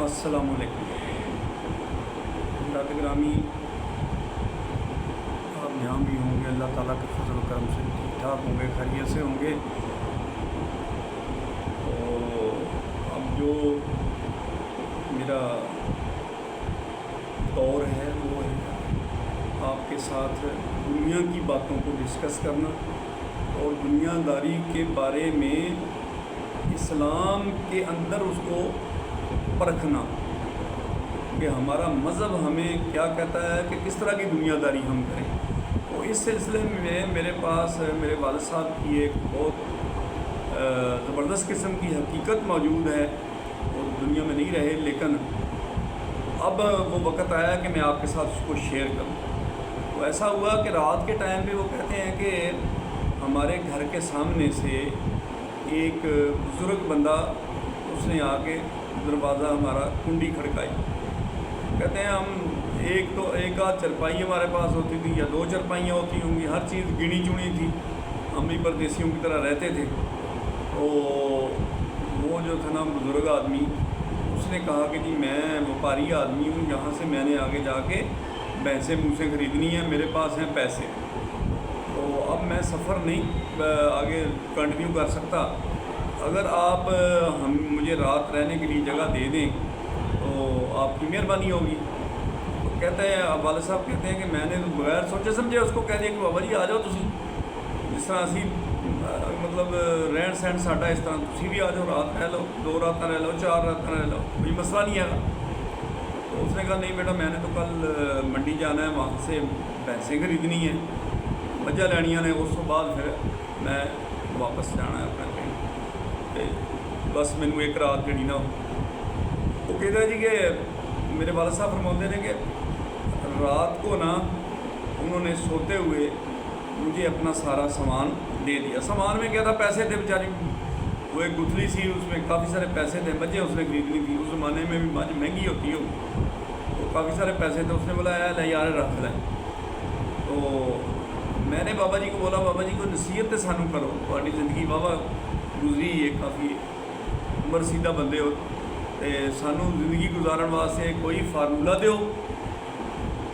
अस्सलामु अलैकुम हज़रात ग्रामी। आप यहाँ भी होंगे, अल्लाह ताला के फजल व करम से ठीक ठाक होंगे, खैरियत से होंगे। तो अब जो मेरा दौर है वो है आपके साथ दुनिया की बातों को डिस्कस करना और दुनियादारी के बारे में इस्लाम के अंदर उसको परखना कि हमारा मज़हब हमें क्या कहता है कि किस तरह की दुनियादारी हम करें। तो इस सिलसिले में मेरे पास मेरे वालिद साहब की एक बहुत ज़बरदस्त किस्म की हकीकत मौजूद है। वो दुनिया में नहीं रहे, लेकिन अब वो वक़्त आया कि मैं आपके साथ उसको शेयर करूं। तो ऐसा हुआ कि रात के टाइम पे वो कहते हैं कि हमारे घर के सामने से एक बुज़ुर्ग बंदा उसने आके दरवाज़ा हमारा कुंडी खड़काई। कहते हैं हम एक आध चरपाई हमारे पास होती थी या दो चरपाइयाँ होती होंगी, हर चीज़ गिनी चुनी थी, हम भी परदेसियों की तरह रहते थे। तो वो जो था ना बुज़ुर्ग आदमी, उसने कहा कि जी मैं व्यापारी आदमी हूँ, यहाँ से मैंने आगे जाके भैंसें भूसें ख़रीदनी है, मेरे पास हैं पैसे, तो अब मैं सफ़र नहीं आगे कंटिन्यू कर सकता। अगर आप मुझे रात रहने के लिए जगह दे दें तो आपकी मेहरबानी होगी। तो कहते हैं वालिद साहब कहते हैं कि मैंने तो बगैर सोचे समझे उसको कह दिया कि बाबा जी आ जाओ तुसी, जिस तरह असी मतलब रहन सहन साडा इस तरह, तुसी भी आ जाओ, रात रह लो, 2 रात रह लो, 4 रात रह लो, कोई मसला नहीं है। तो उसने कहा नहीं बेटा, मैंने तो कल मंडी जाना है, वहाँ से भैंसें खरीदनी है, मज्झां लैनियां ने, उस तो बाद फिर मैं वापस जाना है अपने पिंड, बस मैनू एक रात जी ना। वो कहता जी कि मेरे वालिद साहब फरमाते हैं कि रात को ना उन्होंने सोते हुए मुझे अपना सारा सामान दे दिया। सामान में क्या था, पैसे थे बेचारी, वो एक गुथली सी, उसमें काफ़ी सारे पैसे थे, मज्झें उसने खरीदनी थी, उस ज़माने में भी मज्झ महंगी होती हो, तो काफ़ी सारे पैसे थे। उसने बोला ले यार रख लें। तो मैंने बाबा जी को बोला, बाबा जी को नसीहत सानू करो, थोड़ी ज़िंदगी बाबा गुजरी है, काफ़ी उम्र सीधा बंदे हो, तो सानू जिंदगी गुजारन वास्ते कोई फार्मूला दो।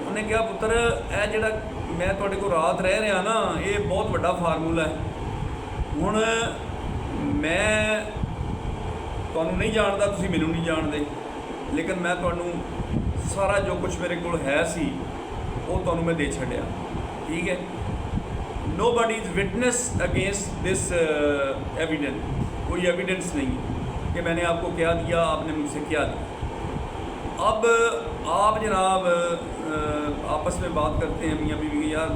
उन्हें क्या पुत्र ए जिहड़ा मैं तुहाडे कोल रात रह रहा ना, ये बहुत बड़ा फार्मूला है। हुण मैं तुहानू नहीं जानदा, तुसीं मैनू नहीं जानदे, लेकिन मैं तुहानू सारा जो कुछ मेरे कोल है सी वो तुहानू मैं दे छड्डिया, ठीक है। Nobody is witness against this evidence, कोई एविडेंस नहीं है कि मैंने आपको क्या दिया, आपने मुझसे क्या दिया। अब आप जनाब आपस में बात करते हैं मियाँ बीवी, यार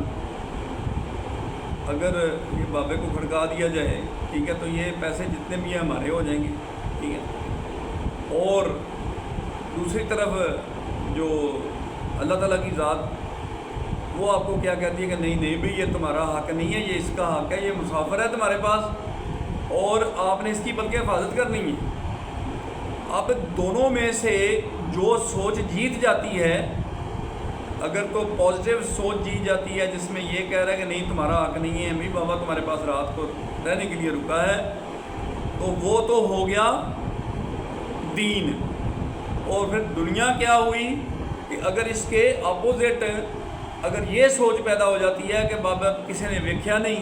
अगर ये बाबे को खड़का दिया जाए, ठीक है, तो ये पैसे जितने भी हैं हमारे हो जाएंगे, ठीक है। और दूसरी तरफ जो अल्लाह ताला की ज़ात, वो आपको क्या कहती है कि नहीं नहीं भाई ये तुम्हारा हक़ नहीं है, ये इसका हक़ है, ये मुसाफिर है तुम्हारे पास और आपने इसकी बल्कि हिफाजत करनी है। अब दोनों में से जो सोच जीत जाती है, अगर तो पॉजिटिव सोच जीत जाती है जिसमें ये कह रहा है कि नहीं तुम्हारा हक़ नहीं है, भाई बाबा तुम्हारे पास रात को रहने के लिए रुका है, तो वो तो हो गया दीन। और फिर दुनिया क्या हुई कि अगर इसके अपोजिट अगर ये सोच पैदा हो जाती है कि बाबा किसी ने वेख्या नहीं,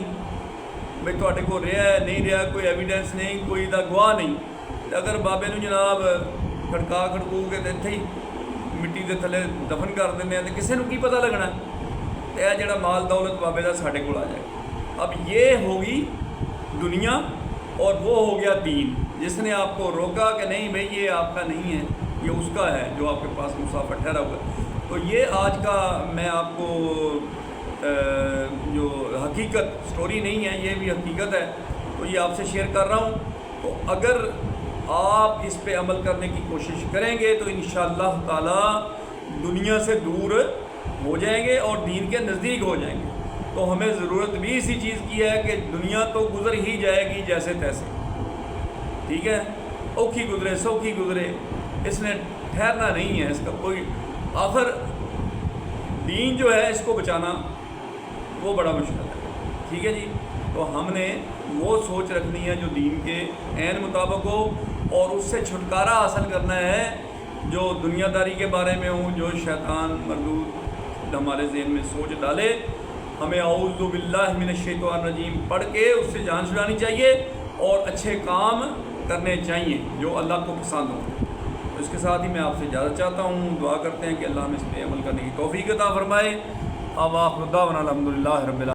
भाई तुहाडे को रहा है नहीं रहा, कोई एविडेंस नहीं, कोई दा गवाह नहीं, अगर बाबे नूं जनाब खड़का खड़कू के ते इत्थे ही मिट्टी के थले दफन कर देंगे तो किसी को की पता लगना, तो यह जिहड़ा माल दौलत बाबे का साढ़े कोल आ जाए। अब ये होगी दुनिया और वो हो गया दीन, जिसने आपको रोका कि नहीं भाई ये आपका नहीं है, ये उसका है जो आपके पास मुसाफिर ठहरा हुआ है। तो ये आज का मैं आपको जो हकीकत स्टोरी नहीं है, ये भी हकीकत है, तो ये आपसे शेयर कर रहा हूँ। तो अगर आप इस पे अमल करने की कोशिश करेंगे तो इंशाअल्लाह ताला दुनिया से दूर हो जाएंगे और दीन के नज़दीक हो जाएंगे। तो हमें ज़रूरत भी इसी चीज़ की है कि दुनिया तो गुजर ही जाएगी जैसे तैसे, ठीक है, औखी गुजरे सौखी गुजरे, इसने ठहरना नहीं है, इसका कोई आखिर दीन जो है इसको बचाना वो बड़ा मुश्किल है, ठीक है जी। तो हमने वो सोच रखनी है जो दीन के ऐन मुताबिक हो और उससे छुटकारा हासिल करना है جو دنیا داری کے بارے میں ہوں، جو شیطان مردود ہمارے ذہن میں سوچ ڈالے، ہمیں اعوذ باللہ من الشیطان الرجیم پڑھ کے اس سے جان چھڑانی چاہیے اور اچھے کام کرنے چاہیے جو اللہ کو پسند ہوں۔ تو اس کے ساتھ ہی میں آپ سے اجازت چاہتا ہوں، دعا کرتے ہیں کہ اللہ ہمیں اس پہ عمل کرنے کی توفیق عطا فرمائے۔ آخر دعوانا الحمدللہ رب العالمین۔